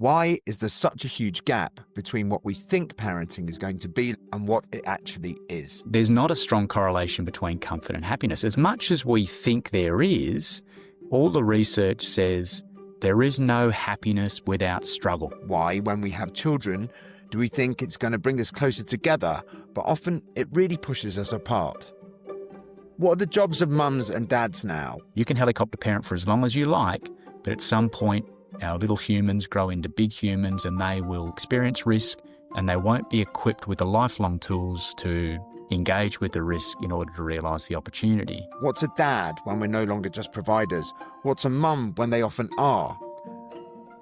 Why is there such a huge gap between what we think parenting is going to be and what it actually is? There's not a strong correlation between comfort and happiness. As much as we think there is, all the research says there is no happiness without struggle. Why, when we have children, do we think it's going to bring us closer together, but often it really pushes us apart? What are the jobs of mums and dads now? You can helicopter parent for as long as you like, but at some point, our little humans grow into big humans and they will experience risk and they won't be equipped with the lifelong tools to engage with the risk in order to realise the opportunity. What's a dad when we're no longer just providers? What's a mum when they often are?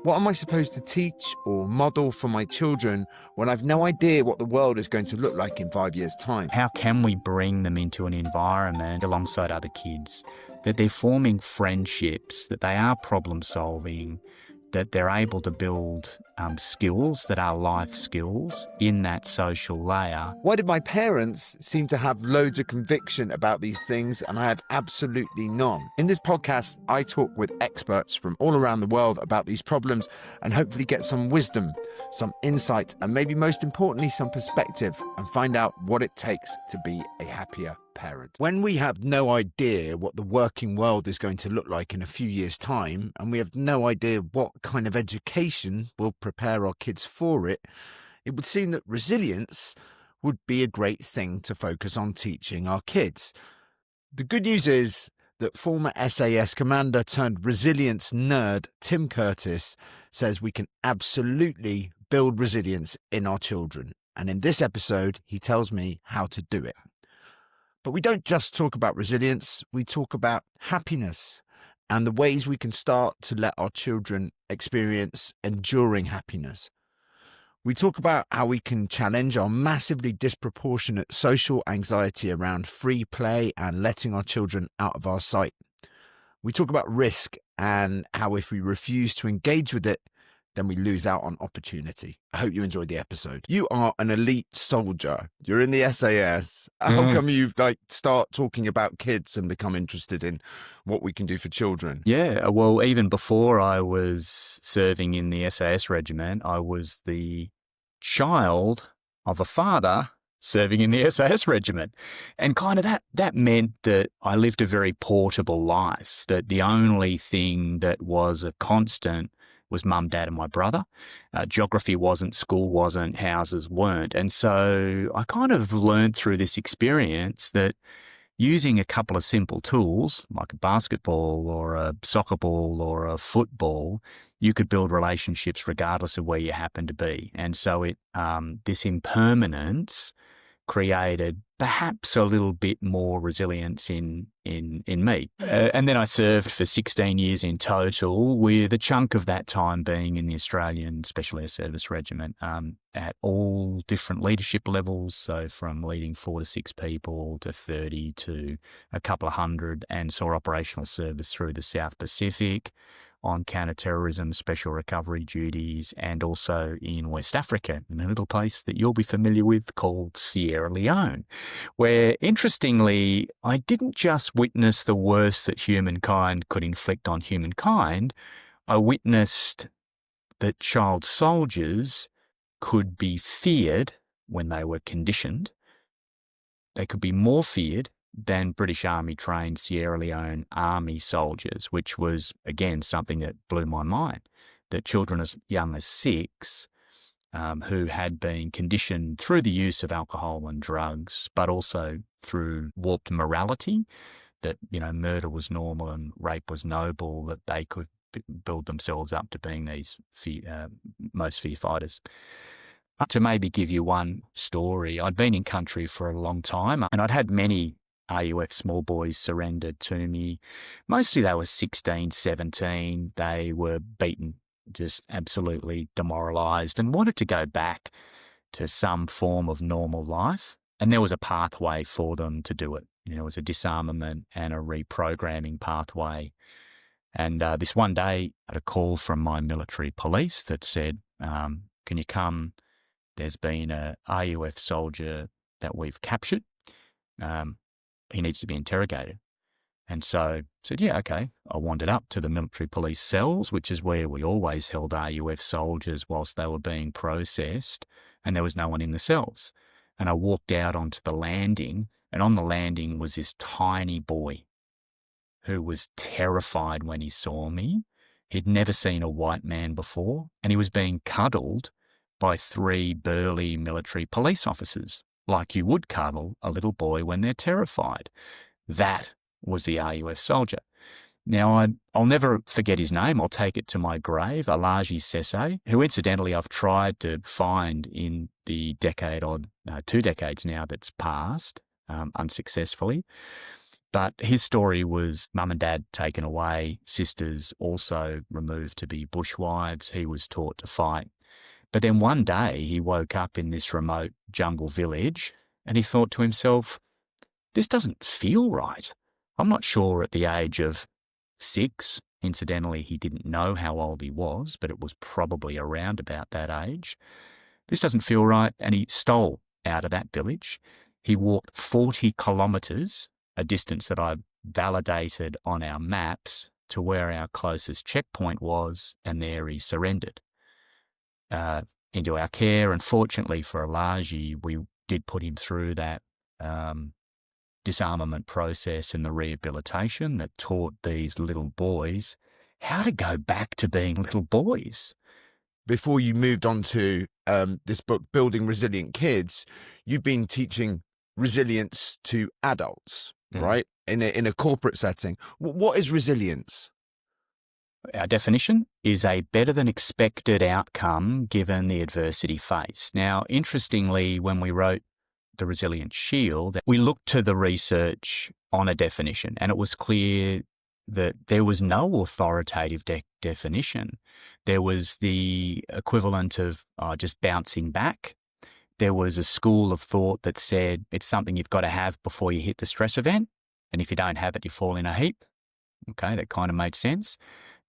What am I supposed to teach or model for my children when I've no idea what the world is going to look like in 5 years' time? How can we bring them into an environment alongside other kids that they're forming friendships, that they are problem solving, that they're able to build skills that are life skills in that social layer? Why did my parents seem to have loads of conviction about these things and I have absolutely none? In this podcast, I talk with experts from all around the world about these problems and hopefully get some wisdom, some insight, and maybe most importantly, some perspective, and find out what it takes to be a happier parent. When we have no idea what the working world is going to look like in a few years' time, and we have no idea what kind of education will prepare our kids for it, it would seem that resilience would be a great thing to focus on teaching our kids. The good news is that former SAS commander turned resilience nerd Tim Curtis says we can absolutely build resilience in our children. And in this episode, he tells me how to do it. But we don't just talk about resilience, we talk about happiness and the ways we can start to let our children experience enduring happiness. We talk about how we can challenge our massively disproportionate social anxiety around free play and letting our children out of our sight. We talk about risk and how if we refuse to engage with it, then we lose out on opportunity. I hope you enjoyed the episode. You are an elite soldier. You're in the SAS. How come you start talking about kids and become interested in what we can do for children? Yeah, well, even before I was serving in the SAS regiment, I was the child of a father serving in the SAS regiment. And kind of that meant that I lived a very portable life, that the only thing that was a constant was mum, dad and my brother. Geography wasn't, school wasn't, houses weren't. And so I kind of learned through this experience that using a couple of simple tools like a basketball or a soccer ball or a football, you could build relationships regardless of where you happen to be. And so this impermanence created perhaps a little bit more resilience in me. And then I served for 16 years in total, with a chunk of that time being in the Australian Special Air Service Regiment at all different leadership levels, so from leading 4 to 6 people to 30 to a couple of hundred, and saw operational service through the South Pacific on counter-terrorism, special recovery duties, and also in West Africa, in a little place that you'll be familiar with called Sierra Leone, where, interestingly, I didn't just witness the worst that humankind could inflict on humankind. I witnessed that child soldiers could be feared when they were conditioned. They could be more feared than British Army trained Sierra Leone Army soldiers, which was, again, something that blew my mind, that children as young as 6 who had been conditioned through the use of alcohol and drugs, but also through warped morality, that, murder was normal and rape was noble, that they could build themselves up to being these most feared fighters. To maybe give you one story, I'd been in country for a long time and I'd had many RUF small boys surrendered to me. Mostly they were 16, 17. They were beaten, just absolutely demoralised, and wanted to go back to some form of normal life. And there was a pathway for them to do it. It was a disarmament and a reprogramming pathway. And this one day, I had a call from my military police that said, can you come? There's been a RUF soldier that we've captured. He needs to be interrogated. And so I said, yeah, okay. I wandered up to the military police cells, which is where we always held RUF soldiers whilst they were being processed, and there was no one in the cells. And I walked out onto the landing, and on the landing was this tiny boy who was terrified when he saw me. He'd never seen a white man before, and he was being cuddled by 3 burly military police officers, like you would cuddle a little boy when they're terrified. That was the RUF soldier. Now, I'll never forget his name. I'll take it to my grave, Alaji Sese, who incidentally I've tried to find in the 2 decades now that's passed, unsuccessfully. But his story was mum and dad taken away, sisters also removed to be bushwives. He was taught to fight. But then one day he woke up in this remote jungle village and he thought to himself, this doesn't feel right. I'm not sure at the age of 6. Incidentally, he didn't know how old he was, but it was probably around about that age. This doesn't feel right. And he stole out of that village. He walked 40 kilometres, a distance that I validated on our maps, to where our closest checkpoint was, and there he surrendered into our care. And fortunately for Alaji, we did put him through that disarmament process and the rehabilitation that taught these little boys how to go back to being little boys. Before you moved on to this book, Building Resilient Kids, you've been teaching resilience to adults, right? In a corporate setting. What is resilience? Our definition is a better than expected outcome given the adversity faced. Now, interestingly, when we wrote the Resilient Shield, we looked to the research on a definition, and it was clear that there was no authoritative definition. There was the equivalent of just bouncing back. There was a school of thought that said it's something you've got to have before you hit the stress event, and if you don't have it, you fall in a heap. Okay, that kind of made sense.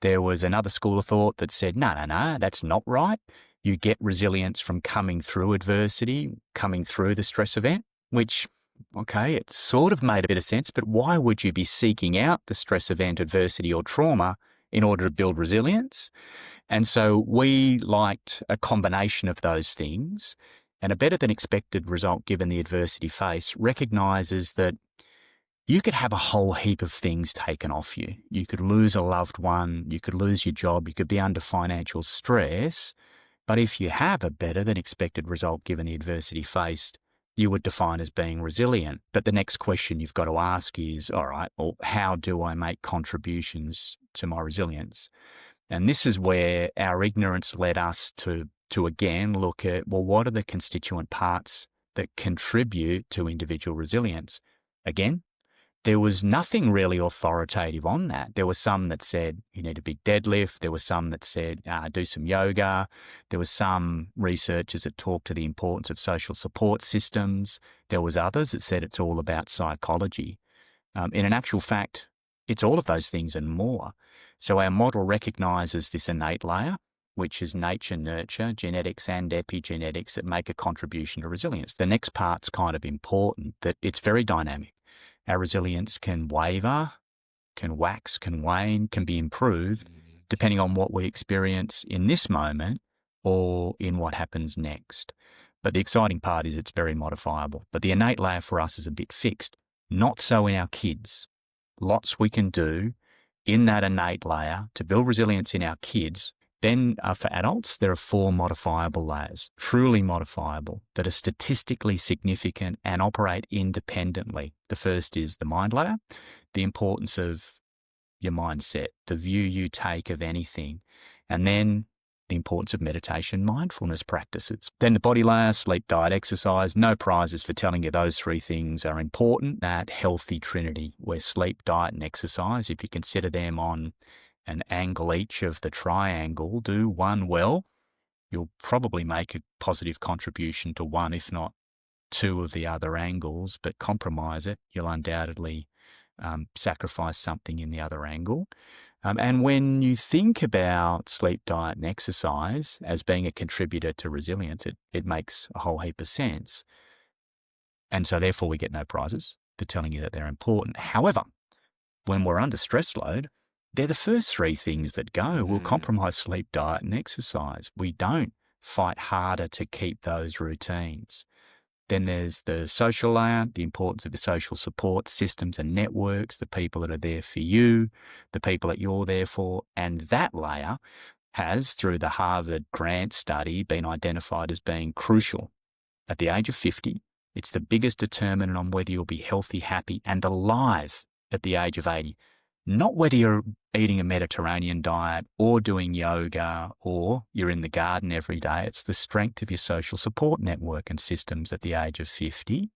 There was another school of thought that said, no, that's not right. You get resilience from coming through adversity, coming through the stress event, which, okay, it sort of made a bit of sense, but why would you be seeking out the stress event, adversity, or trauma in order to build resilience? And so we liked a combination of those things, and a better than expected result given the adversity faced recognises that you could have a whole heap of things taken off you. You could lose a loved one, you could lose your job, you could be under financial stress. But if you have a better than expected result given the adversity faced, you would define as being resilient. But the next question you've got to ask is, all right, well, how do I make contributions to my resilience? And this is where our ignorance led us to again look at, well, what are the constituent parts that contribute to individual resilience? Again, there was nothing really authoritative on that. There was some that said you need a big deadlift. There was some that said do some yoga. There was some researchers that talked to the importance of social support systems. There was others that said it's all about psychology. In an actual fact, it's all of those things and more. So our model recognises this innate layer, which is nature, nurture, genetics and epigenetics that make a contribution to resilience. The next part's kind of important, that it's very dynamic. Our resilience can waver, can wax, can wane, can be improved, depending on what we experience in this moment or in what happens next. But the exciting part is it's very modifiable. But the innate layer for us is a bit fixed. Not so in our kids. Lots we can do in that innate layer to build resilience in our kids. Then for adults, there are 4 modifiable layers, truly modifiable, that are statistically significant and operate independently. The first is the mind layer, the importance of your mindset, the view you take of anything, and then the importance of meditation, mindfulness practices. Then the body layer, sleep, diet, exercise. No prizes for telling you those 3 things are important. That healthy trinity where sleep, diet, and exercise, if you consider them on an angle each of the triangle, do one well, you'll probably make a positive contribution to one, if not 2 of the other angles, but compromise it, you'll undoubtedly sacrifice something in the other angle. And when you think about sleep, diet, and exercise as being a contributor to resilience, it makes a whole heap of sense. And so therefore we get no prizes for telling you that they're important. However, when we're under stress load, they're the first three things that go. We'll compromise sleep, diet, and exercise. We don't fight harder to keep those routines. Then there's the social layer, the importance of the social support systems and networks, the people that are there for you, the people that you're there for. And that layer has, through the Harvard Grant study, been identified as being crucial. At the age of 50, it's the biggest determinant on whether you'll be healthy, happy, and alive at the age of 80. Not whether you're eating a Mediterranean diet or doing yoga or you're in the garden every day. It's the strength of your social support network and systems at the age of 50.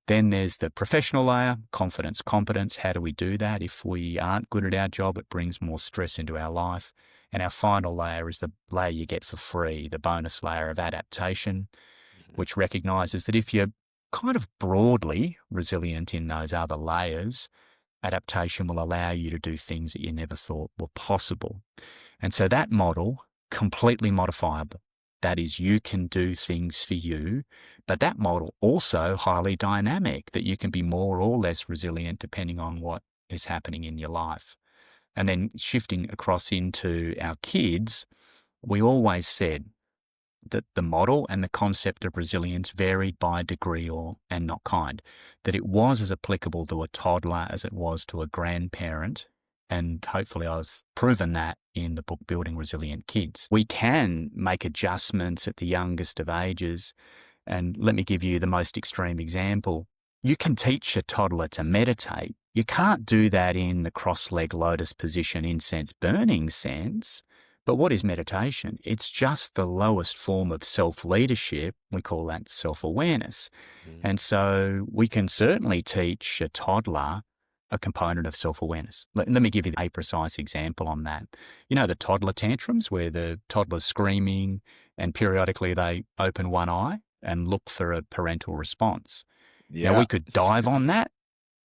Then there's the professional layer, confidence, competence. How do we do that? If we aren't good at our job, it brings more stress into our life. And our final layer is the layer you get for free, the bonus layer of adaptation, which recognizes that if you're kind of broadly resilient in those other layers, adaptation will allow you to do things that you never thought were possible. And so that model, completely modifiable. That is, you can do things for you, but that model also highly dynamic, that you can be more or less resilient depending on what is happening in your life. And then shifting across into our kids, we always said that the model and the concept of resilience varied by degree and not kind, that it was as applicable to a toddler as it was to a grandparent. And hopefully I've proven that in the book Building Resilient Kids. We can make adjustments at the youngest of ages. And let me give you the most extreme example. You can teach a toddler to meditate. You can't do that in the cross-leg lotus position, incense burning sense. But what is meditation? It's just the lowest form of self-leadership. We call that self-awareness. And so we can certainly teach a toddler a component of self-awareness. Let me give you a precise example on that. You know the toddler tantrums where the toddler's screaming and periodically they open one eye and look for a parental response. Yeah. Now we could dive on that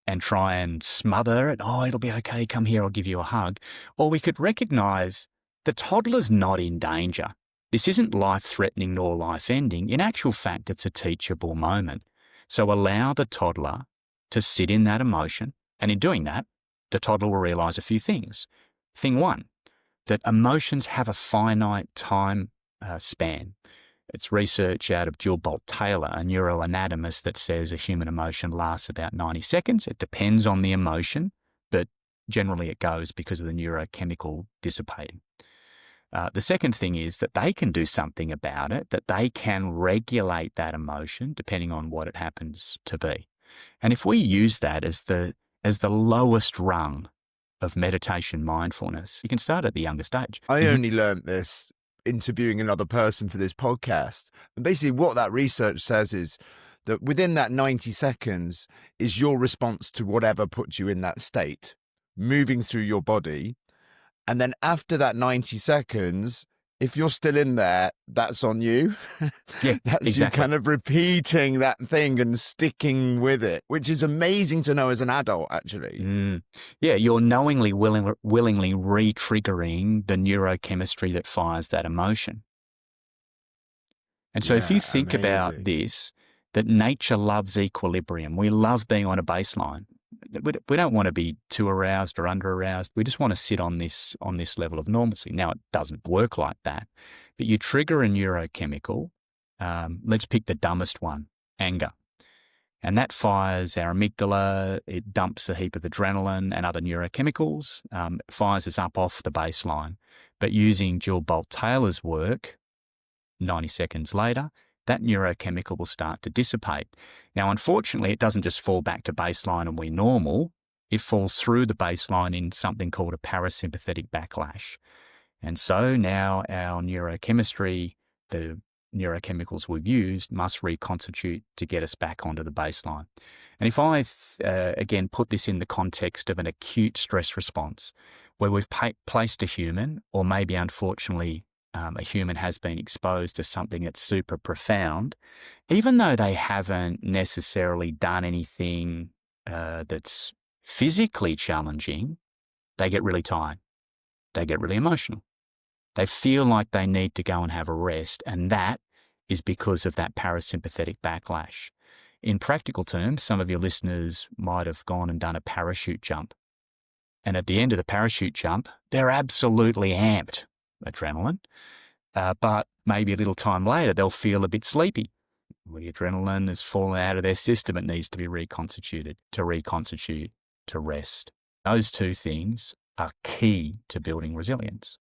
and try and smother it. Oh, it'll be okay. Come here. I'll give you a hug. Or we could recognize the toddler's not in danger. This isn't life-threatening nor life-ending. In actual fact, it's a teachable moment. So allow the toddler to sit in that emotion. And in doing that, the toddler will realize a few things. Thing one, that emotions have a finite time span. It's research out of Jill Bolt Taylor, a neuroanatomist, that says a human emotion lasts about 90 seconds. It depends on the emotion, but generally it goes because of the neurochemical dissipating. The second thing is that they can do something about it, that they can regulate that emotion depending on what it happens to be. And if we use that as the lowest rung of meditation mindfulness, you can start at the youngest age. I only learned this interviewing another person for this podcast. And basically what that research says is that within that 90 seconds is your response to whatever puts you in that state, moving through your body. And then after that 90 seconds, if you're still in there, that's on you. Yeah, That's exactly. you kind of repeating that thing and sticking with it, which is amazing to know as an adult, actually. Yeah, you're knowingly, willingly re-triggering the neurochemistry that fires that emotion. And so if you think about this, that nature loves equilibrium. We love being on a baseline. We don't want to be too aroused or under aroused. We just want to sit on this level of normalcy. Now, it doesn't work like that, but you trigger a neurochemical. Let's pick the dumbest one, anger. And that fires our amygdala. It dumps a heap of adrenaline and other neurochemicals, fires us up off the baseline. But using Jill Bolt Taylor's work, 90 seconds later, that neurochemical will start to dissipate. Now, unfortunately, it doesn't just fall back to baseline and we're normal. It falls through the baseline in something called a parasympathetic backlash. And so now our neurochemistry, the neurochemicals we've used, must reconstitute to get us back onto the baseline. And if I, again, put this in the context of an acute stress response, where we've placed a human, or maybe unfortunately a human has been exposed to something that's super profound, even though they haven't necessarily done anything that's physically challenging, they get really tired. They get really emotional. They feel like they need to go and have a rest, and that is because of that parasympathetic backlash. In practical terms, some of your listeners might have gone and done a parachute jump. And at the end of the parachute jump, they're absolutely amped, adrenaline. But maybe a little time later, they'll feel a bit sleepy. Well, the adrenaline has fallen out of their system. It needs to be reconstitute, to rest. Those two things are key to building resilience.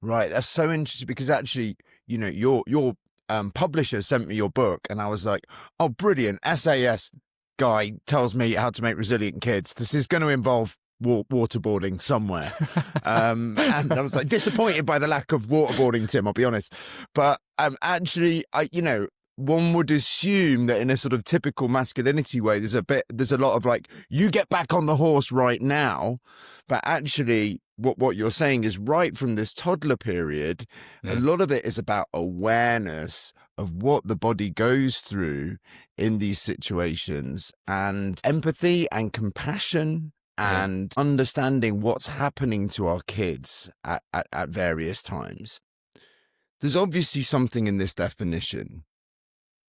Right. That's so interesting because actually, your publisher sent me your book and I was like, oh, brilliant. SAS guy tells me how to make resilient kids. This is going to involve waterboarding somewhere. And I was like disappointed by the lack of waterboarding, Tim, I'll be honest. But actually, one would assume that in a sort of typical masculinity way, there's a lot of like, you get back on the horse right now. But actually, what you're saying is right from this toddler period, a lot of it is about awareness of what the body goes through in these situations, and empathy and compassion and understanding what's happening to our kids at various times. There's obviously something in this definition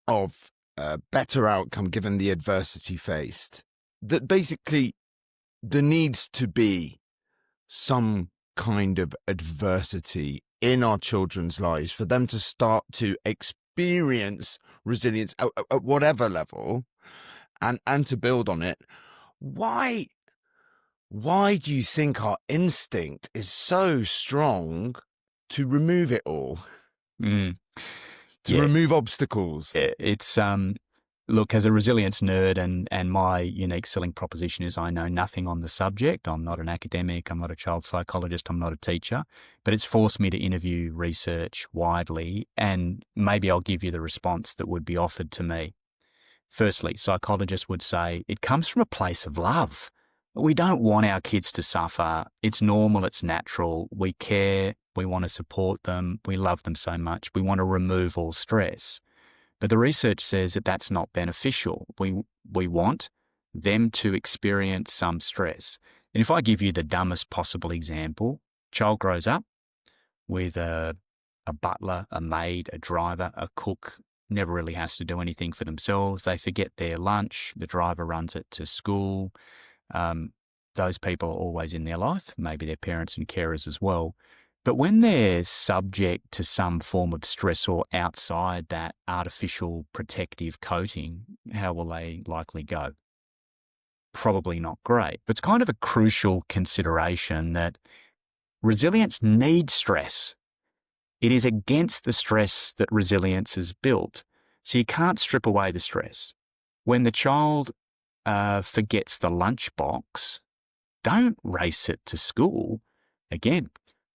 of a better outcome given the adversity faced, that basically there needs to be some kind of adversity in our children's lives for them to start to experience resilience at whatever level and to build on it. Why do you think our instinct is so strong to remove it all? Remove obstacles? It's look, as a resilience nerd, and my unique selling proposition is I know nothing on the subject. I'm not an academic. I'm not a child psychologist. I'm not a teacher. But it's forced me to interview research widely, and maybe I'll give you the response that would be offered to me. Firstly, psychologists would say it comes from a place of love. We don't want our kids to suffer. It's normal. It's natural. We care. We want to support them. We love them so much. We want to remove all stress. But the research says that that's not beneficial. We want them to experience some stress. And if I give you the dumbest possible example, child grows up with a butler, a maid, a driver, a cook, never really has to do anything for themselves. They forget their lunch. The driver runs it to school. Those people are always in their life, maybe their parents and carers as well. But when they're subject to some form of stressor outside that artificial protective coating, how will they likely go? Probably not great. But it's kind of a crucial consideration that resilience needs stress. It is against the stress that resilience is built. So you can't strip away the stress. When the child forgets the lunchbox, don't race it to school. Again,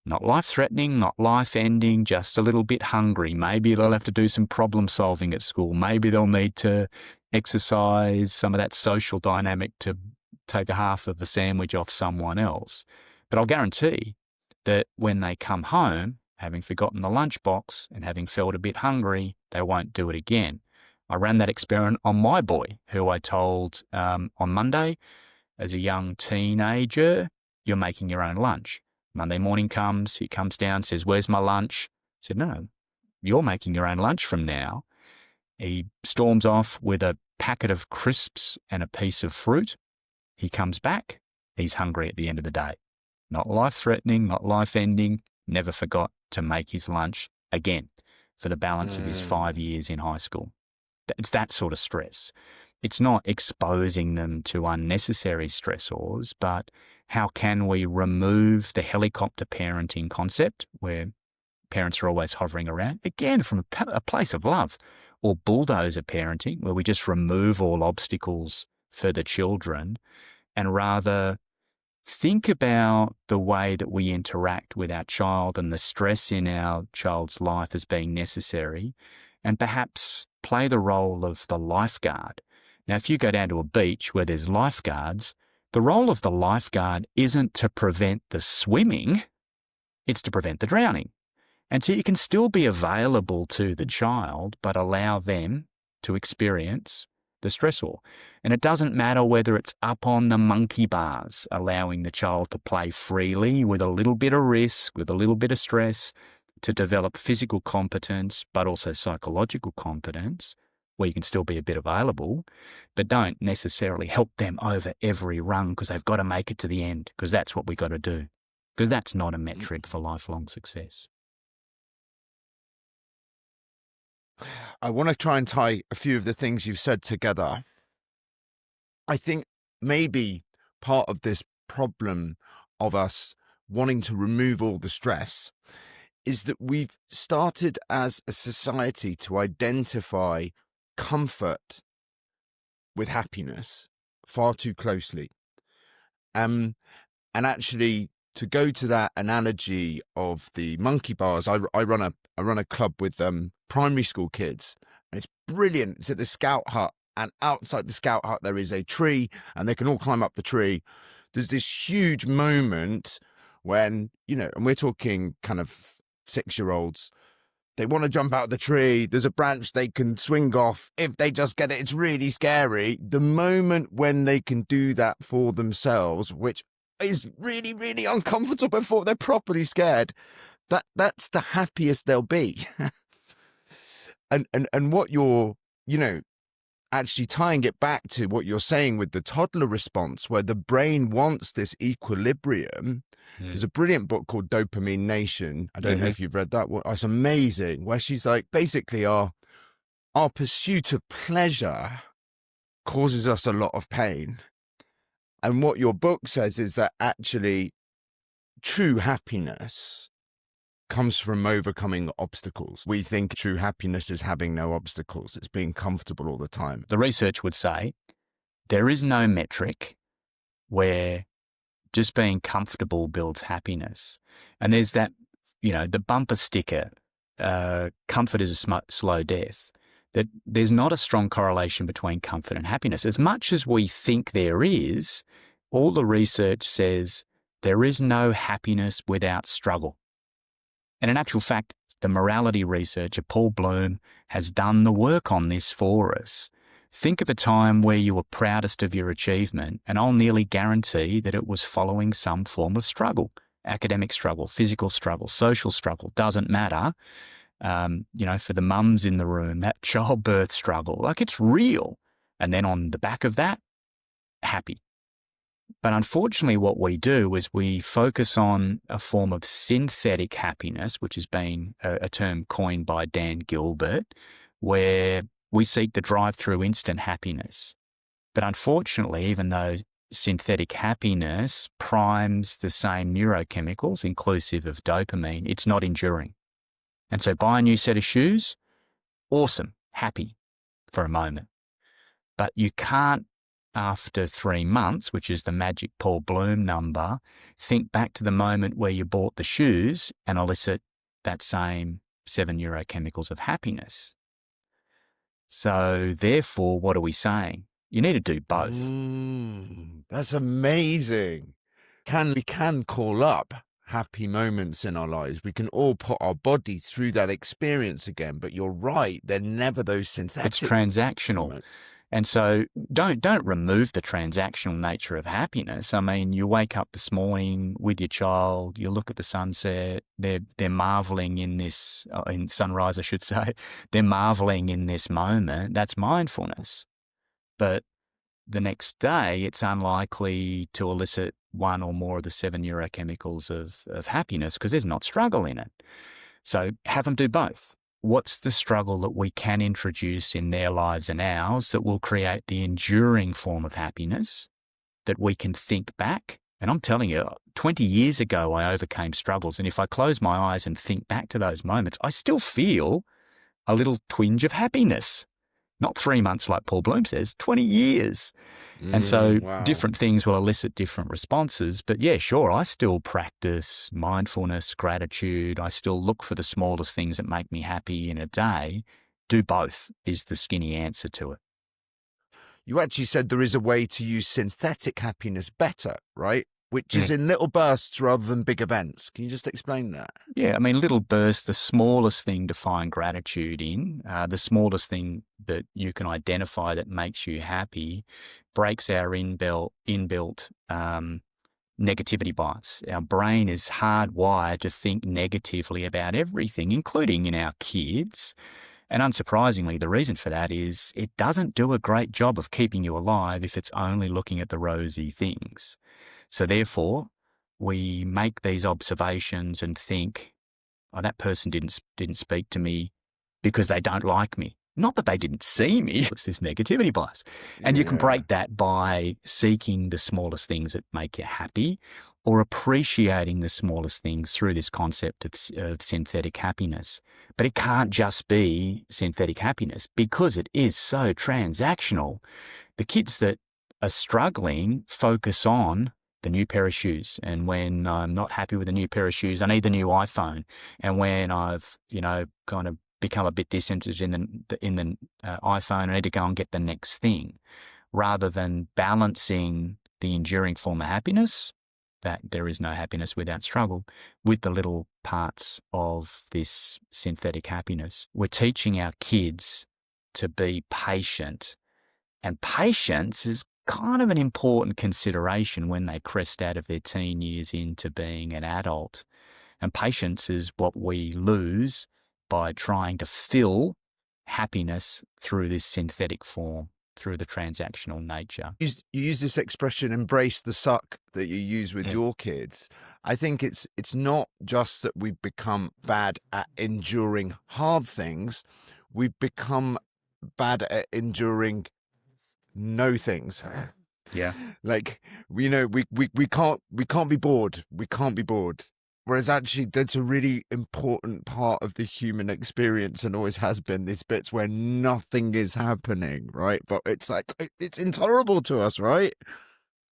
not life-threatening, not life-ending, just a little bit hungry. Maybe they'll have to do some problem-solving at school. Maybe they'll need to exercise some of that social dynamic to take a half of the sandwich off someone else. But I'll guarantee that when they come home, having forgotten the lunchbox and having felt a bit hungry, they won't do it again. I ran that experiment on my boy, who I told on Monday, as a young teenager, you're making your own lunch. Monday morning comes, he comes down, says, where's my lunch? I said, no, you're making your own lunch from now. He storms off with a packet of crisps and a piece of fruit. He comes back, he's hungry at the end of the day. Not life-threatening, not life-ending, never forgot to make his lunch again for the balance of his 5 years in high school. It's that sort of stress. It's not exposing them to unnecessary stressors, but how can we remove the helicopter parenting concept where parents are always hovering around, again, from a place of love, or bulldozer parenting where we just remove all obstacles for the children and rather think about the way that we interact with our child and the stress in our child's life as being necessary, and perhaps play the role of the lifeguard. Now, if you go down to a beach where there's lifeguards, the role of the lifeguard isn't to prevent the swimming, it's to prevent the drowning. And so you can still be available to the child, but allow them to experience the stressor. And it doesn't matter whether it's up on the monkey bars, allowing the child to play freely with a little bit of risk, with a little bit of stress, to develop physical competence, but also psychological competence, where you can still be a bit available, but don't necessarily help them over every rung because they've got to make it to the end, because that's what we got to do, because that's not a metric for lifelong success. I want to try and tie a few of the things you've said together. I think maybe part of this problem of us wanting to remove all the stress is that we've started as a society to identify comfort with happiness far too closely. And actually, to go to that analogy of the monkey bars, I run a club with primary school kids, and it's brilliant. It's at the Scout Hut, and outside the Scout Hut there is a tree, and they can all climb up the tree. There's this huge moment when, and we're talking kind of 6-year-olds, they want to jump out of the tree. There's a branch they can swing off. If they just get it, it's really scary. The moment when they can do that for themselves, which is really, really uncomfortable before they're properly scared, that's the happiest they'll be. and what you're, actually tying it back to what you're saying with the toddler response, where the brain wants this equilibrium. There's a brilliant book called Dopamine Nation. I don't know if you've read that one. It's amazing, where she's like, basically our pursuit of pleasure causes us a lot of pain. And what your book says is that actually true happiness comes from overcoming obstacles. We think true happiness is having no obstacles. It's being comfortable all the time. The research would say there is no metric where just being comfortable builds happiness. And there's that, the bumper sticker, comfort is a slow death, that there's not a strong correlation between comfort and happiness. As much as we think there is, all the research says there is no happiness without struggle. And in actual fact, the morality researcher, Paul Bloom, has done the work on this for us. Think of a time where you were proudest of your achievement, and I'll nearly guarantee that it was following some form of struggle, academic struggle, physical struggle, social struggle, doesn't matter. For the mums in the room, that childbirth struggle, like it's real. And then on the back of that, happy. But unfortunately, what we do is we focus on a form of synthetic happiness, which has been a term coined by Dan Gilbert, where we seek the drive-through instant happiness. But unfortunately, even though synthetic happiness primes the same neurochemicals, inclusive of dopamine, it's not enduring. And so buy a new set of shoes, awesome, happy for a moment. But you can't, after 3 months, which is the magic Paul Bloom number, think back to the moment where you bought the shoes and elicit that same 7 neurochemicals of happiness. So therefore, what are we saying? You need to do both. That's amazing. We can call up happy moments in our lives. We can all put our body through that experience again. But you're right, they're never those synthetic. It's transactional. And so don't remove the transactional nature of happiness. I mean, you wake up this morning with your child, you look at the sunset, they're marveling in this, in sunrise, I should say, they're marveling in this moment. That's mindfulness. But the next day, it's unlikely to elicit one or more of the 7 neurochemicals of happiness because there's not struggle in it. So have them do both. What's the struggle that we can introduce in their lives and ours that will create the enduring form of happiness that we can think back? And I'm telling you, 20 years ago, I overcame struggles. And if I close my eyes and think back to those moments, I still feel a little twinge of happiness. Not 3 months like Paul Bloom says, 20 years. And so different things will elicit different responses. But yeah, sure, I still practice mindfulness, gratitude. I still look for the smallest things that make me happy in a day. Do both is the skinny answer to it. You actually said there is a way to use synthetic happiness better, right? Which is in little bursts rather than big events. Can you just explain that? Yeah, I mean, little bursts, the smallest thing to find gratitude in, the smallest thing that you can identify that makes you happy, breaks our inbuilt negativity bias. Our brain is hardwired to think negatively about everything, including in our kids. And unsurprisingly, the reason for that is it doesn't do a great job of keeping you alive if it's only looking at the rosy things. So therefore, we make these observations and think, oh, that person didn't speak to me because they don't like me. Not that they didn't see me. It's this negativity bias. And you can break that by seeking the smallest things that make you happy, or appreciating the smallest things through this concept of synthetic happiness. But it can't just be synthetic happiness because it is so transactional. The kids that are struggling focus on the new pair of shoes. And when I'm not happy with the new pair of shoes, I need the new iPhone. And when I've, kind of become a bit disinterested in the iPhone, I need to go and get the next thing, rather than balancing the enduring form of happiness, that there is no happiness without struggle, with the little parts of this synthetic happiness. We're teaching our kids to be patient, and patience is kind of an important consideration when they crest out of their teen years into being an adult. And patience is what we lose by trying to fill happiness through this synthetic form, through the transactional nature. You use this expression, embrace the suck, that you use with your kids. I think it's not just that we've become bad at enduring hard things, we've become bad at enduring no things. Yeah. Like, we can't be bored. We can't be bored. Whereas actually that's a really important part of the human experience, and always has been, these bits where nothing is happening, right? But it's like, it's intolerable to us, right?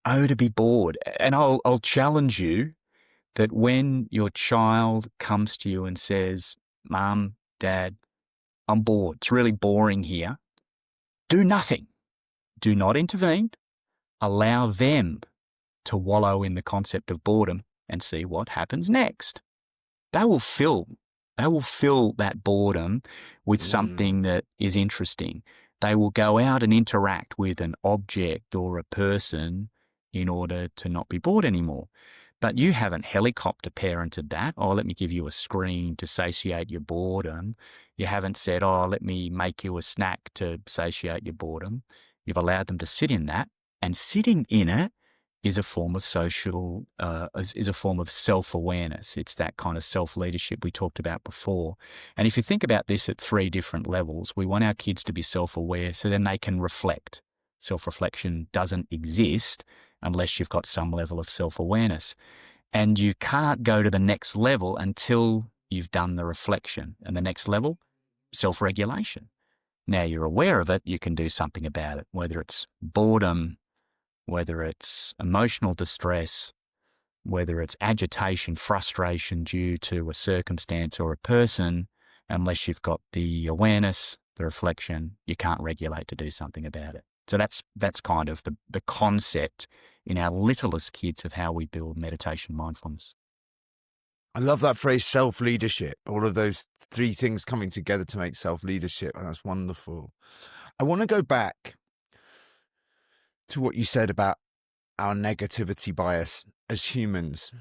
Oh, to be bored. And I'll challenge you that when your child comes to you and says, Mum, Dad, I'm bored, it's really boring here, do nothing. Do not intervene. Allow them to wallow in the concept of boredom and see what happens next. They will fill that boredom with something that is interesting. They will go out and interact with an object or a person in order to not be bored anymore. But you haven't helicopter parented that. Oh, let me give you a screen to satiate your boredom. You haven't said, oh, let me make you a snack to satiate your boredom. You've allowed them to sit in that, and sitting in it is a form of is a form of self-awareness. It's that kind of self-leadership we talked about before. And if you think about this at 3 different levels, we want our kids to be self-aware so then they can reflect. Self-reflection doesn't exist unless you've got some level of self-awareness. And you can't go to the next level until you've done the reflection. And the next level, self-regulation. Now you're aware of it, you can do something about it, whether it's boredom, whether it's emotional distress, whether it's agitation, frustration due to a circumstance or a person. Unless you've got the awareness, the reflection, you can't regulate to do something about it. So that's kind of the concept in our littlest kids of how we build meditation mindfulness. I love that phrase, self-leadership, all of those 3 things coming together to make self-leadership. And that's wonderful. I want to go back to what you said about our negativity bias as humans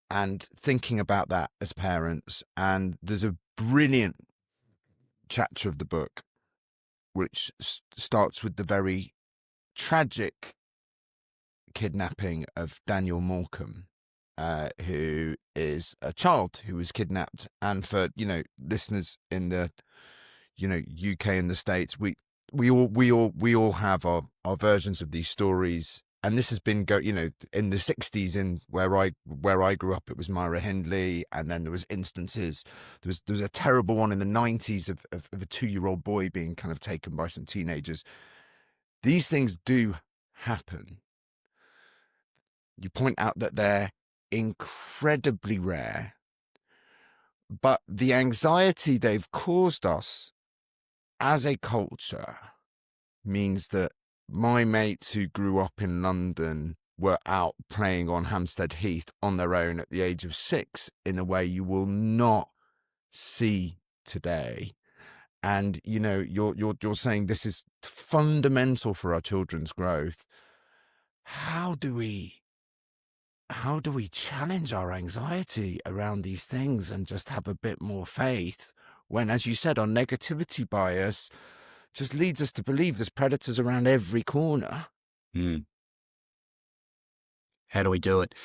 and thinking about that as parents. And there's a brilliant chapter of the book which starts with the very tragic kidnapping of Daniel Morecambe, who is a child who was kidnapped. And for, listeners in the, UK and the States, we all have our versions of these stories. And this has been in the 60s, in where I grew up, it was Myra Hindley. And then there was instances, there was a terrible one in the 90s of a 2-year-old boy being kind of taken by some teenagers. These things do happen. You point out that they're incredibly rare, but the anxiety they've caused us as a culture means that my mates who grew up in London were out playing on Hampstead Heath on their own at the age of 6 in a way you will not see today. And, you're saying this is fundamental for our children's growth. How do we challenge our anxiety around these things and just have a bit more faith when, as you said, our negativity bias just leads us to believe there's predators around every corner. Mm. How do we do it?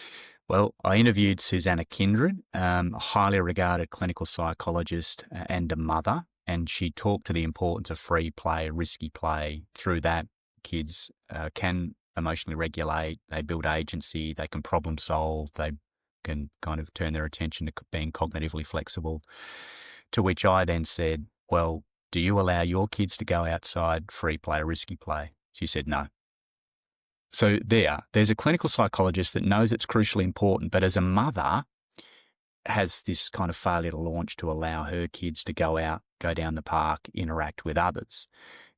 Well, I interviewed Susanna Kindred, a highly regarded clinical psychologist and a mother, and she talked to the importance of free play, risky play. Through that, kids can emotionally regulate, they build agency, they can problem solve, they can kind of turn their attention to being cognitively flexible. To which I then said, well, do you allow your kids to go outside free play, risky play? She said no. So there's a clinical psychologist that knows it's crucially important, but as a mother has this kind of failure to launch to allow her kids to go out, go down the park, interact with others.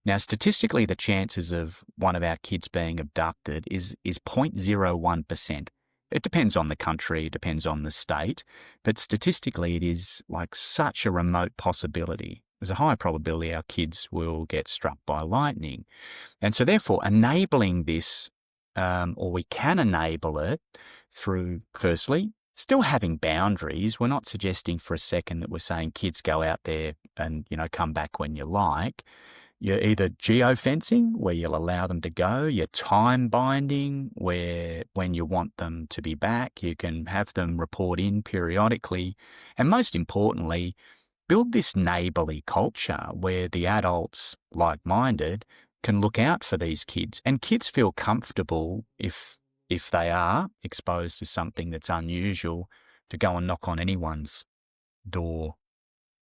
Now, statistically, the chances of one of our kids being abducted is 0.01%. It depends on the country, it depends on the state, but statistically it is like such a remote possibility. There's a high probability our kids will get struck by lightning. And so therefore enabling this, or we can enable it through, firstly, still having boundaries. We're not suggesting for a second that we're saying kids go out there and, come back when you like. You're either geofencing, where you'll allow them to go, you're time binding, where when you want them to be back, you can have them report in periodically. And most importantly, build this neighbourly culture where the adults, like-minded, can look out for these kids. And kids feel comfortable if they are exposed to something that's unusual to go and knock on anyone's door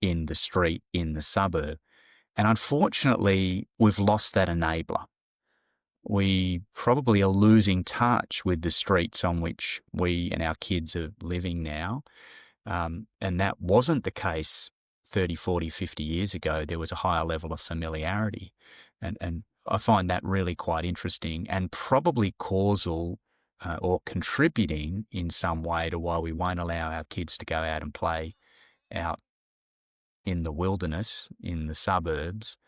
in the street, in the suburb. And unfortunately, we've lost that enabler. We probably are losing touch with the streets on which we and our kids are living now. And that wasn't the case 30, 40, 50 years ago. There was a higher level of familiarity. And I find that really quite interesting and probably causal or contributing in some way to why we won't allow our kids to go out and play out in the wilderness, in the suburbs,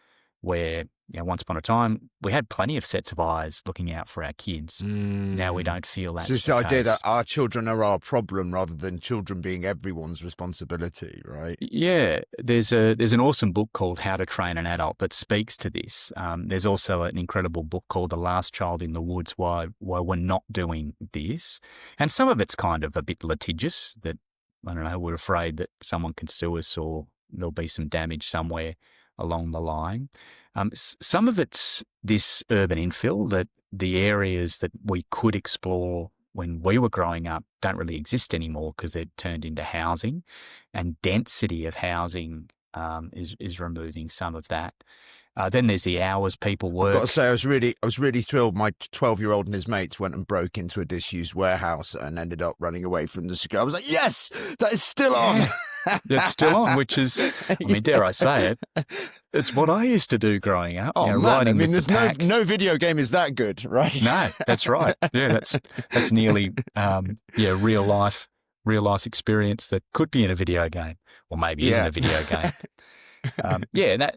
where once upon a time we had plenty of sets of eyes looking out for our kids. Now we don't feel that's so it's the the idea case. that our children are our problem rather than children being everyone's responsibility, right? Yeah, there's an awesome book called How to Train an Adult that speaks to this. There's also an incredible book called The Last Child in the Woods, Why We're Not Doing This. And some of it's kind of a bit litigious, that, I don't know, we're afraid that someone can sue us or there'll be some damage somewhere along the line. Some of it's this urban infill, that the areas that we could explore when we were growing up don't really exist anymore because they're turned into housing, and density of housing is removing some of that. Then there's the hours people work. I've got to say, I was really thrilled. My 12-year-old and his mates went and broke into a disused warehouse and ended up running away from the security. I was like, yes, that is still on. That's still on, which is, I mean, dare I say it, it's what I used to do growing up. Oh, man, I mean, there's no video game is that good, right? No, that's right. Yeah, that's nearly real life experience that could be in a video game, or maybe isn't a video game.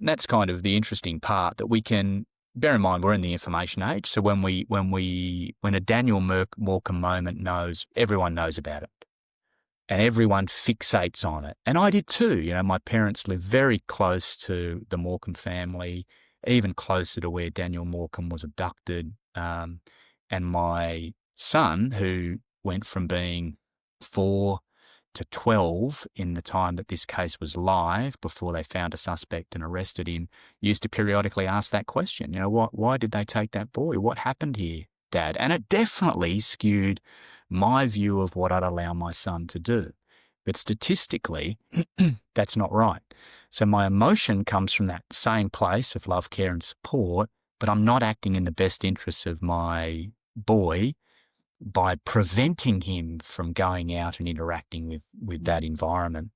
That's kind of the interesting part, that we can bear in mind we're in the information age. So when a Daniel Morecambe moment everyone knows about it. And everyone fixates on it. And I did too. My parents lived very close to the Morecambe family, even closer to where Daniel Morecambe was abducted. And my son, who went from being 4 to 12 in the time that this case was live, before they found a suspect and arrested him, used to periodically ask that question. Why did they take that boy? What happened here, Dad? And it definitely skewed my view of what I'd allow my son to do. But statistically, that's not right. So my emotion comes from that same place of love, care and support, but I'm not acting in the best interests of my boy by preventing him from going out and interacting with that environment.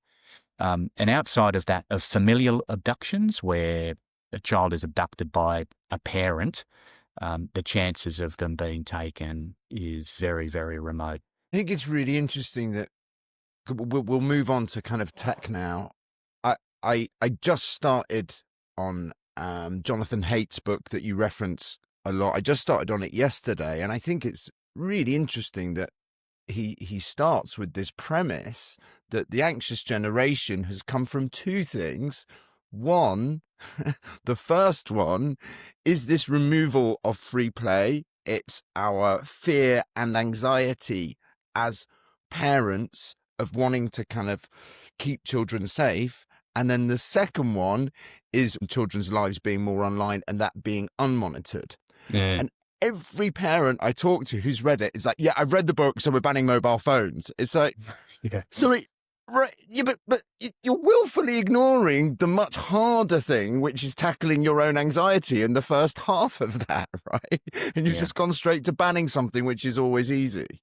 And outside of that, of familial abductions, where a child is abducted by a parent, the chances of them being taken is very, very remote. I think it's really interesting that we'll move on to kind of tech now. I just started on Jonathan Haidt's book that you reference a lot. I just started on it yesterday, and I think it's really interesting that he starts with this premise that the anxious generation has come from two things. One, the first one is this removal of free play. It's our fear and anxiety as parents of wanting to kind of keep children safe. And then the second one is children's lives being more online and that being unmonitored. Yeah. And every parent I talk to who's read it is like, yeah, I've read the book, so we're banning mobile phones. It's like, Yeah. sorry, right? Yeah, but you're willfully ignoring the much harder thing, which is tackling your own anxiety in the first half of that, right? And you've just gone straight to banning something which is always easy.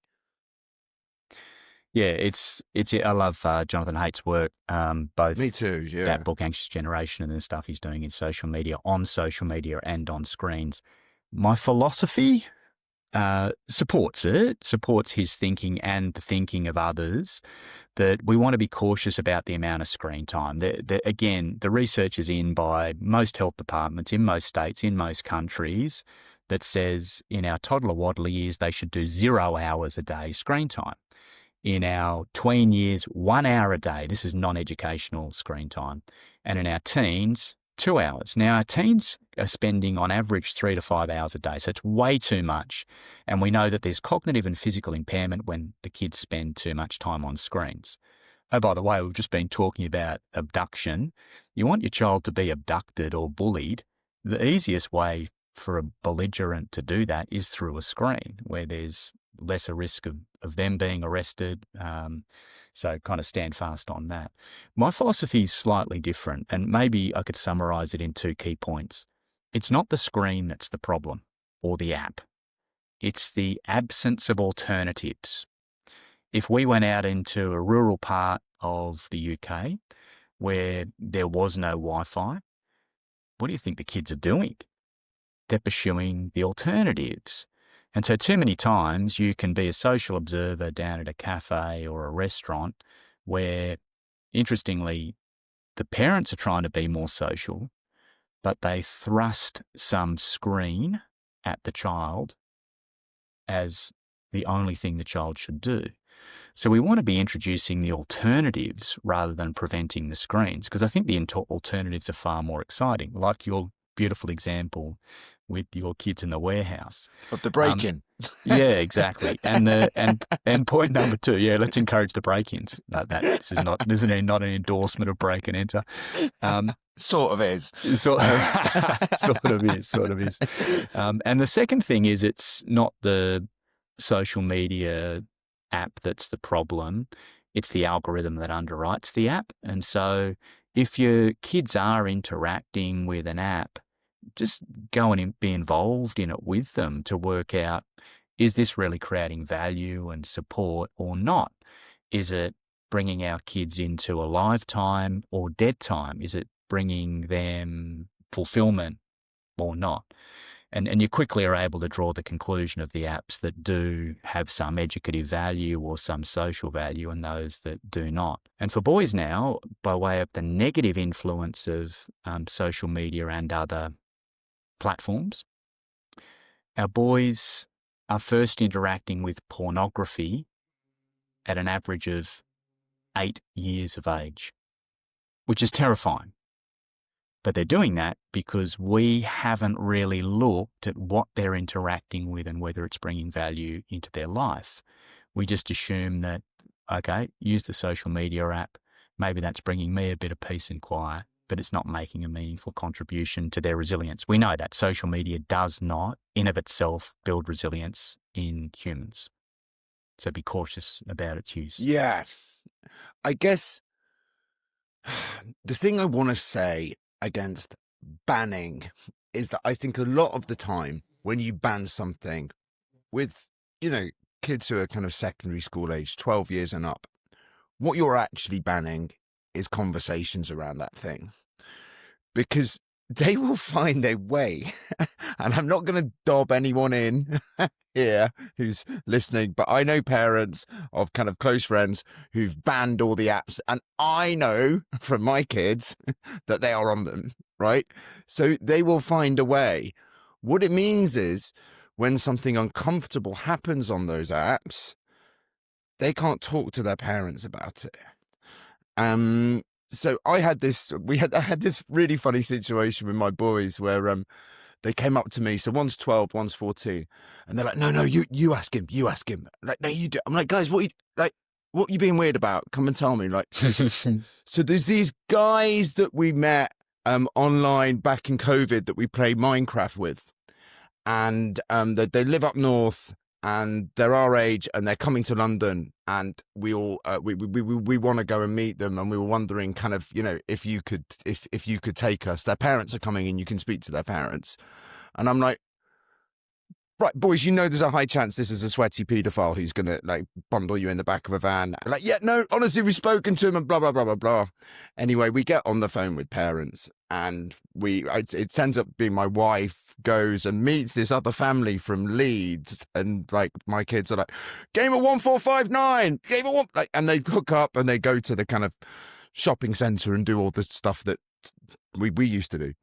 Yeah, I love Jonathan Haidt's work, both Me too, yeah. that book, Anxious Generation, and the stuff he's doing in social media, on social media and on screens. My philosophy supports his thinking and the thinking of others, that we want to be cautious about the amount of screen time. Again, the research is in by most health departments in most states, in most countries, that says in our toddler waddler years, they should do 0 hours a day screen time. In our tween years, 1 hour a day. This is non-educational screen time. And in our teens, 2 hours. Now, our teens are spending on average 3 to 5 hours a day, so it's way too much. And we know that there's cognitive and physical impairment when the kids spend too much time on screens. Oh, by the way, we've just been talking about abduction. You want your child to be abducted or bullied. The easiest way for a belligerent to do that is through a screen where there's lesser risk of them being arrested. So kind of stand fast on that. My philosophy is slightly different, and maybe I could summarize it in 2 key points. It's not the screen that's the problem or the app. It's the absence of alternatives. If we went out into a rural part of the UK where there was no Wi-Fi, what do you think the kids are doing? They're pursuing the alternatives. And so too many times you can be a social observer down at a cafe or a restaurant where, interestingly, the parents are trying to be more social, but they thrust some screen at the child as the only thing the child should do. So we want to be introducing the alternatives rather than preventing the screens, because I think the alternatives are far more exciting, like your beautiful example with your kids in the warehouse. Of the break-in. Yeah, exactly. And point number 2, yeah, let's encourage the break-ins. This is not an endorsement of break and enter. Sort of is. Sort of is. And the second thing is, it's not the social media app that's the problem. It's the algorithm that underwrites the app. And so if your kids are interacting with an app, just go and be involved in it with them to work out, is this really creating value and support or not? Is it bringing our kids into a live time or dead time? Is it bringing them fulfillment or not? And you quickly are able to draw the conclusion of the apps that do have some educative value or some social value and those that do not. And for boys now, by way of the negative influence of social media and other platforms, our boys are first interacting with pornography at an average of 8 years of age, which is terrifying. But they're doing that because we haven't really looked at what they're interacting with and whether it's bringing value into their life. We just assume that, okay, use the social media app. Maybe that's bringing me a bit of peace and quiet, but it's not making a meaningful contribution to their resilience. We know that social media does not, in of itself, build resilience in humans. So be cautious about its use. Yeah. I guess the thing I want to say against banning is that I think a lot of the time when you ban something with, kids who are kind of secondary school age, 12 years and up, what you're actually banning is conversations around that thing, because they will find a way. And I'm not going to dob anyone in here who's listening, but I know parents of kind of close friends who've banned all the apps, and I know from my kids that they are on them, right? So they will find a way. What it means is when something uncomfortable happens on those apps, they can't talk to their parents about it. So I had this really funny situation with my boys where they came up to me. So one's 12, one's 14, and they're like, no, you ask him, you ask him. Like, no, you do. I'm like, guys, what you being weird about? Come and tell me. Like, so there's these guys that we met online back in COVID that we play Minecraft with, and they live up north, and they're our age, and they're coming to London, and we all we want to go and meet them, and we were wondering kind of, you know, if you could take us. Their parents are coming, and you can speak to their parents. And I'm like, right, boys, you know there's a high chance this is a sweaty paedophile who's going to, like, bundle you in the back of a van. Like, yeah, no, honestly, we've spoken to him and blah, blah, blah, blah, blah. Anyway, we get on the phone with parents, and it ends up being my wife goes and meets this other family from Leeds, and, like, my kids are like, game of 1459, game of one, like, and they hook up and they go to the kind of shopping centre and do all the stuff that we used to do.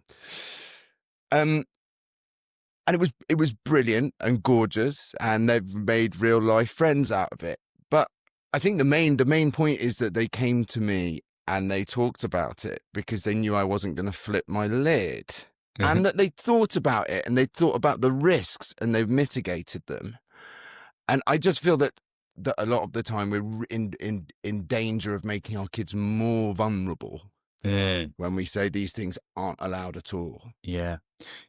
And it was brilliant and gorgeous, and they've made real life friends out of it. But I think the main point is that they came to me and they talked about it because they knew I wasn't going to flip my lid, and that they thought about it and they thought about the risks and they've mitigated them. And I just feel that a lot of the time we're in danger of making our kids more vulnerable when we say these things aren't allowed at all. Yeah.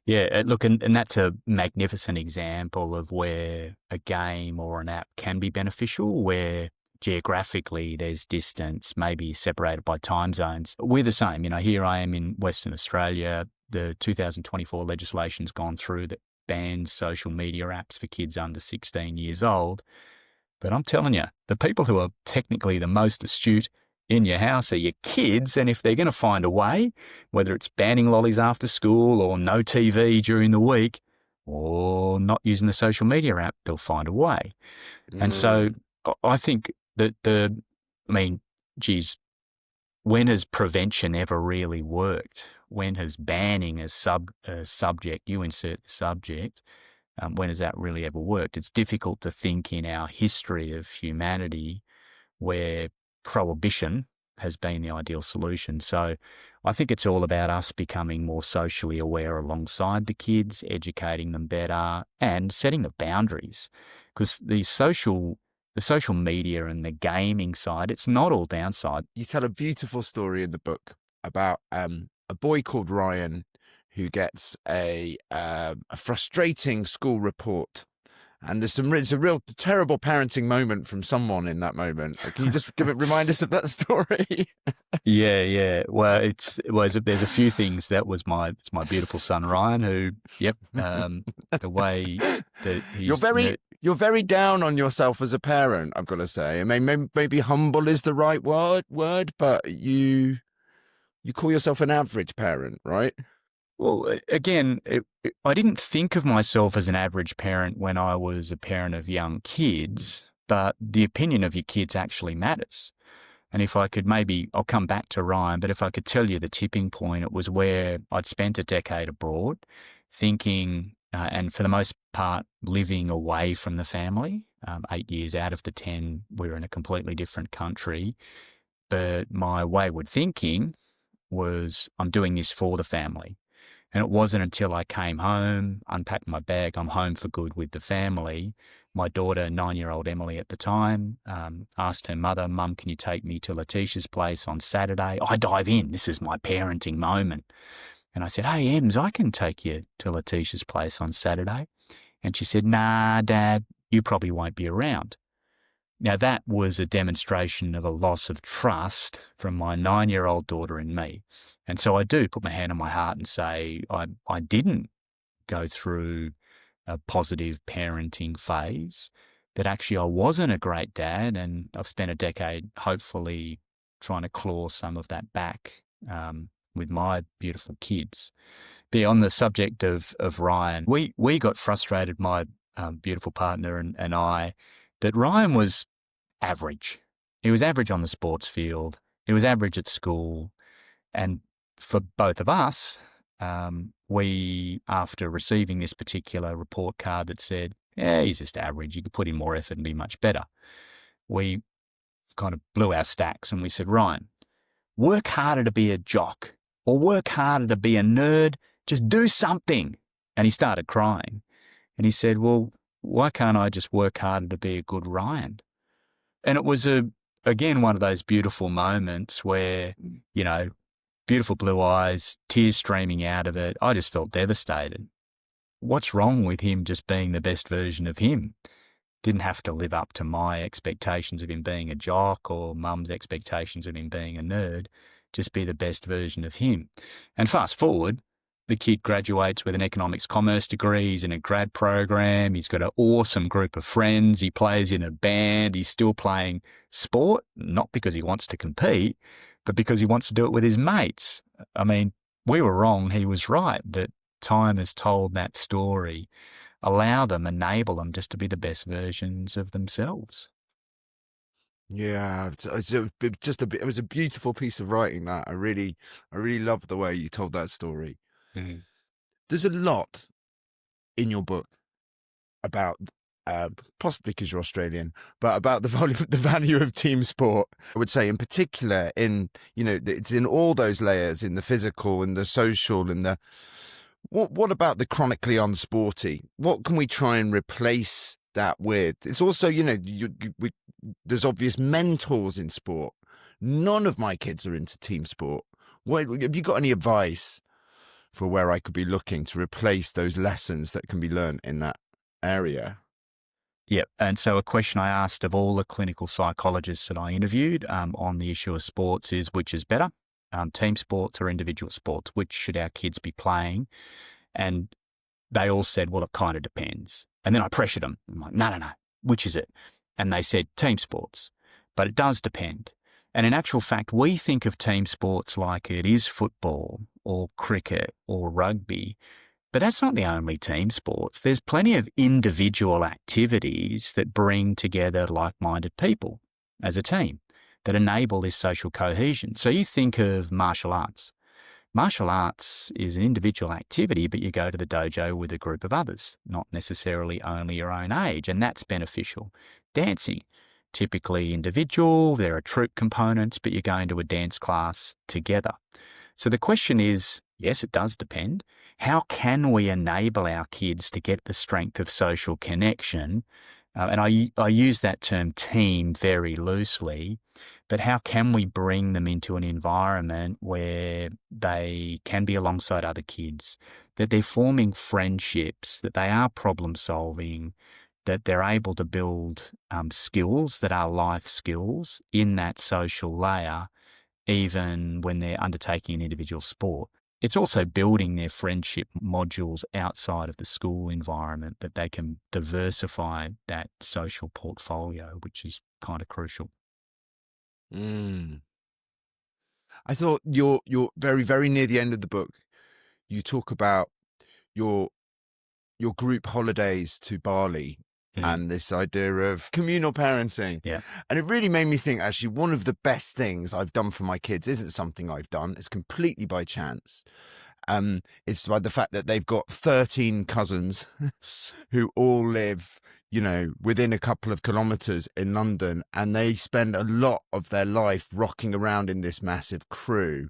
Yeah, look, and that's a magnificent example of where a game or an app can be beneficial, where geographically there's distance, maybe separated by time zones. We're the same. You know, here I am in Western Australia. The 2024 legislation's gone through that bans social media apps for kids under 16 years old. But I'm telling you, the people who are technically the most astute in your house are your kids, and if they're going to find a way, whether it's banning lollies after school or no TV during the week or not using the social media app, they'll find a way. And so I think that geez, when has prevention ever really worked? When has banning a subject, you insert the subject, when has that really ever worked? It's difficult to think in our history of humanity where prohibition has been the ideal solution. So I think it's all about us becoming more socially aware alongside the kids, educating them better, and setting the boundaries. Because the social media and the gaming side, it's not all downside. You tell a beautiful story in the book about a boy called Ryan who gets a frustrating school report. And it's a real terrible parenting moment from someone in that moment. Can you just remind us of that story? Yeah. Well, there's a few things. It's my beautiful son Ryan, who, the way that he's you're very down on yourself as a parent, I've got to say. I mean, maybe humble is the right word, but you call yourself an average parent, right? Well, again, I didn't think of myself as an average parent when I was a parent of young kids, but the opinion of your kids actually matters. And if I could I'll come back to Ryan, but if I could tell you the tipping point, it was where I'd spent a decade abroad thinking, and for the most part, living away from the family. 8 years out of the 10, we were in a completely different country. But my wayward thinking was, I'm doing this for the family. And it wasn't until I came home, unpacked my bag, I'm home for good with the family. My daughter, 9-year-old Emily at the time, asked her mother, Mum, can you take me to Letitia's place on Saturday? I dive in. This is my parenting moment. And I said, hey, Ems, I can take you to Letitia's place on Saturday. And she said, nah, Dad, you probably won't be around. Now, that was a demonstration of a loss of trust from my 9-year-old daughter and me. And so I do put my hand on my heart and say I didn't go through a positive parenting phase, that actually I wasn't a great dad, and I've spent a decade hopefully trying to claw some of that back with my beautiful kids. But on the subject of Ryan, we got frustrated, my beautiful partner and I, that Ryan was average. He was average on the sports field. He was average at school. And for both of us, we, after receiving this particular report card that said, yeah, he's just average, you could put in more effort and be much better, we kind of blew our stacks and we said, Ryan, work harder to be a jock or work harder to be a nerd. Just do something. And he started crying. And he said, well, why can't I just work harder to be a good Ryan? And it was, again, one of those beautiful moments where, you know, beautiful blue eyes, tears streaming out of it. I just felt devastated. What's wrong with him just being the best version of him? Didn't have to live up to my expectations of him being a jock or mum's expectations of him being a nerd. Just be the best version of him. And fast forward, the kid graduates with an economics commerce degree. He's in a grad program. He's got an awesome group of friends. He plays in a band. He's still playing sport, not because he wants to compete, but because he wants to do it with his mates. I mean, we were wrong. He was right that time has told that story. Allow them, enable them just to be the best versions of themselves. Yeah, it was a beautiful piece of writing. That I really love the way you told that story. Mm. There's a lot in your book about, possibly because you're Australian, but about the value of team sport. I would say, in particular, it's in all those layers, in the physical, in the social, in the. What about the chronically unsporty? What can we try and replace that with? It's also, there's obvious mentors in sport. None of my kids are into team sport. Have you got any advice for where I could be looking to replace those lessons that can be learned in that area? Yep. And so a question I asked of all the clinical psychologists that I interviewed on the issue of sports is, which is better? Team sports or individual sports? Which should our kids be playing? And they all said, well, it kind of depends. And then I pressured them. I'm like, no. Which is it? And they said team sports. But it does depend. And in actual fact, we think of team sports like it is football or cricket or rugby. But that's not the only team sports. There's plenty of individual activities that bring together like-minded people as a team, that enable this social cohesion. So you think of martial arts. Martial arts is an individual activity, but you go to the dojo with a group of others, not necessarily only your own age, and that's beneficial. Dancing, typically individual, there are troop components, but you're going to a dance class together. So the question is, yes, it does depend. How can we enable our kids to get the strength of social connection? And I use that term team very loosely, but how can we bring them into an environment where they can be alongside other kids, that they're forming friendships, that they are problem solving, that they're able to build skills that are life skills in that social layer, even when they're undertaking an individual sport. It's also building their friendship modules outside of the school environment, that they can diversify that social portfolio, which is kind of crucial. I thought you're very, very near the end of the book. You talk about your group holidays to Bali and this idea of communal parenting. Yeah. And it really made me think, actually, one of the best things I've done for my kids isn't something I've done. It's completely by chance. It's by the fact that they've got 13 cousins who all live, within a couple of kilometers in London, and they spend a lot of their life rocking around in this massive crew.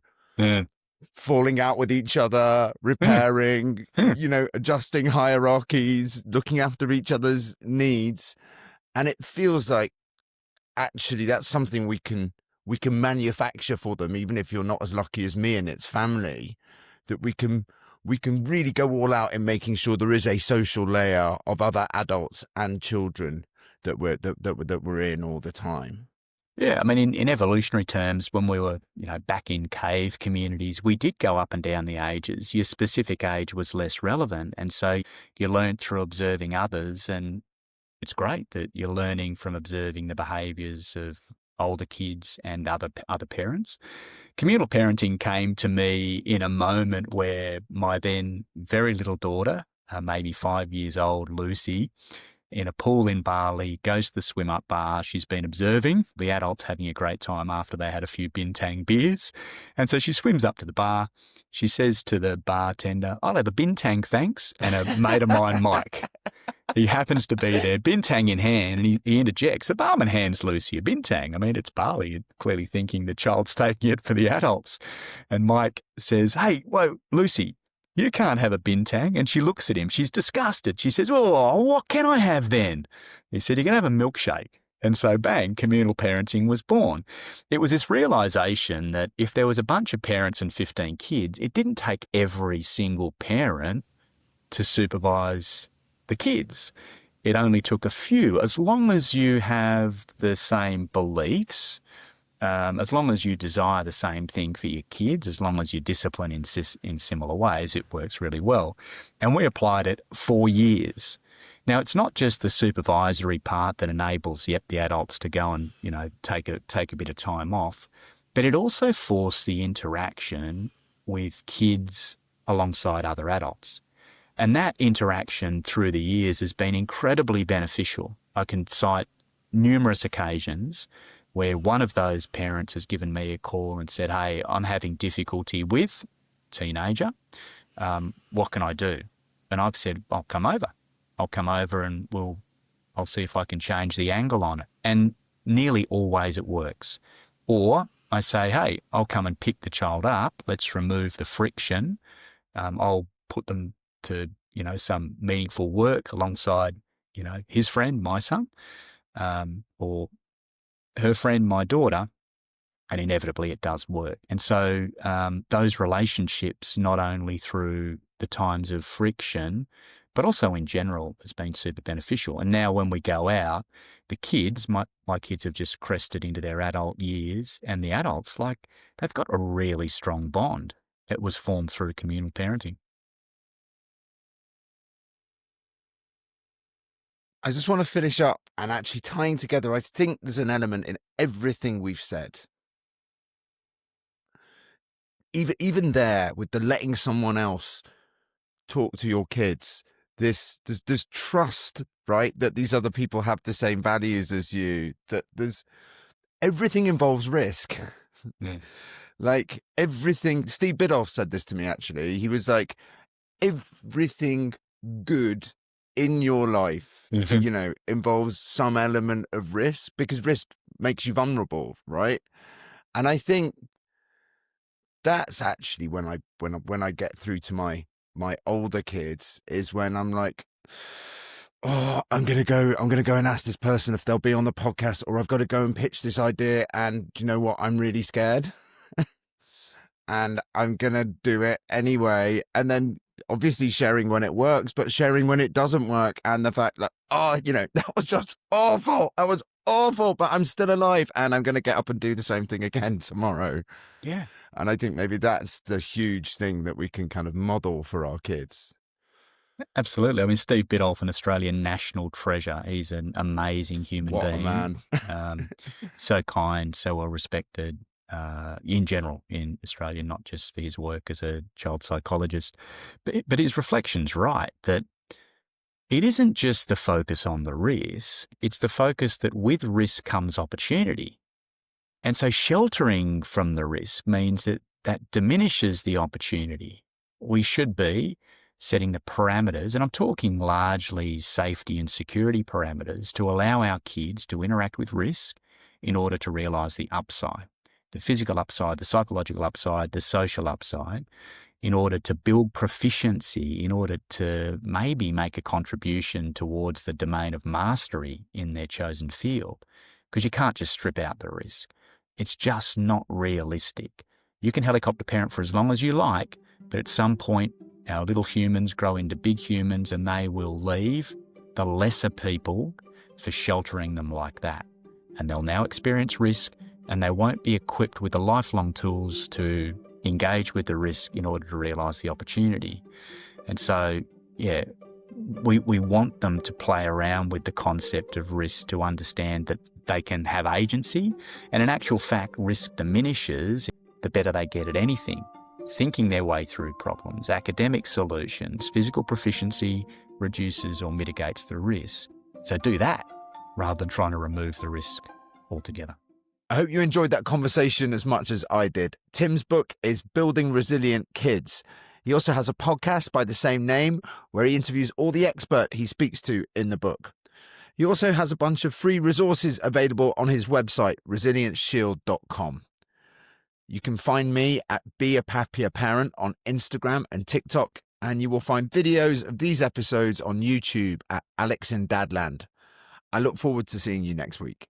Falling out with each other, repairing, adjusting hierarchies, looking after each other's needs. And it feels like actually that's something we can manufacture for them, even if you're not as lucky as me and its family, that we can really go all out in making sure there is a social layer of other adults and children that we're in all the time. Yeah, I mean, in evolutionary terms, when we were, back in cave communities, we did go up and down the ages. Your specific age was less relevant. And so you learned through observing others. And it's great that you're learning from observing the behaviours of older kids and other parents. Communal parenting came to me in a moment where my then very little daughter, maybe 5 years old, Lucy, in a pool in Bali, goes to the swim-up bar. She's been observing the adults having a great time after they had a few bintang beers. And so she swims up to the bar. She says to the bartender, I'll have a bintang, thanks, and a mate of mine, Mike. He happens to be there, bintang in hand, and he interjects, the barman hands Lucy a bintang. I mean, it's barley, clearly thinking the child's taking it for the adults. And Mike says, hey, whoa, Lucy, you can't have a bintang. And she looks at him. She's disgusted. She says, oh, what can I have then? He said, you can have a milkshake. And so, bang, communal parenting was born. It was this realisation that if there was a bunch of parents and 15 kids, it didn't take every single parent to supervise the kids. It only took a few. As long as you have the same beliefs, as long as you desire the same thing for your kids, as long as you discipline in similar ways, it works really well. And we applied it for years. Now, it's not just the supervisory part that enables the adults to go and, take a bit of time off, but it also forced the interaction with kids alongside other adults. And that interaction through the years has been incredibly beneficial. I can cite numerous occasions where one of those parents has given me a call and said, hey, I'm having difficulty with teenager. What can I do? And I've said, I'll come over. I'll come over and I'll see if I can change the angle on it. And nearly always it works. Or I say, hey, I'll come and pick the child up. Let's remove the friction. I'll put them to, some meaningful work alongside, his friend, my son, or her friend, my daughter, and inevitably it does work. And so those relationships, not only through the times of friction, but also in general, has been super beneficial. And now when we go out, the kids, my kids have just crested into their adult years, and the adults, they've got a really strong bond. It was formed through communal parenting. I just want to finish up and actually tying together. I think there's an element in everything we've said. Even there with the letting someone else talk to your kids, there's trust, right? That these other people have the same values as you, that everything involves risk. Yeah. Like everything, Steve Biddulph said this to me, actually. He was like, everything good in your life, involves some element of risk, because risk makes you vulnerable, right? And I think that's actually when I get through to my older kids, is when I'm like, oh, I'm gonna go and ask this person if they'll be on the podcast, or I've got to go and pitch this idea, and you know what, I'm really scared. And I'm gonna do it anyway, and then obviously sharing when it works, but sharing when it doesn't work, and the fact that, that was just awful. That was awful, but I'm still alive, and I'm going to get up and do the same thing again tomorrow. Yeah. And I think maybe that's the huge thing that we can kind of model for our kids. Absolutely. I mean, Steve Biddulph, an Australian national treasure. He's an amazing human being. What a man. So kind, so well respected. In general in Australia, not just for his work as a child psychologist, but his reflection's right, that it isn't just the focus on the risk, it's the focus that with risk comes opportunity. And so sheltering from the risk means that diminishes the opportunity. We should be setting the parameters, and I'm talking largely safety and security parameters, to allow our kids to interact with risk in order to realise the upside. The physical upside, the psychological upside, the social upside, in order to build proficiency, in order to maybe make a contribution towards the domain of mastery in their chosen field. Because you can't just strip out the risk. It's just not realistic. You can helicopter parent for as long as you like, but at some point our little humans grow into big humans, and they will leave the lesser people for sheltering them like that. And they'll now experience risk, and they won't be equipped with the lifelong tools to engage with the risk in order to realise the opportunity. And so, we want them to play around with the concept of risk, to understand that they can have agency. And in actual fact, risk diminishes the better they get at anything. Thinking their way through problems, academic solutions, physical proficiency reduces or mitigates the risk. So do that rather than trying to remove the risk altogether. I hope you enjoyed that conversation as much as I did. Tim's book is Building Resilient Kids. He also has a podcast by the same name where he interviews all the expert he speaks to in the book. He also has a bunch of free resources available on his website, resiliensshield.com. You can find me at Be a Happier Parent on Instagram and TikTok, and you will find videos of these episodes on YouTube at Alex in Dadland. I look forward to seeing you next week.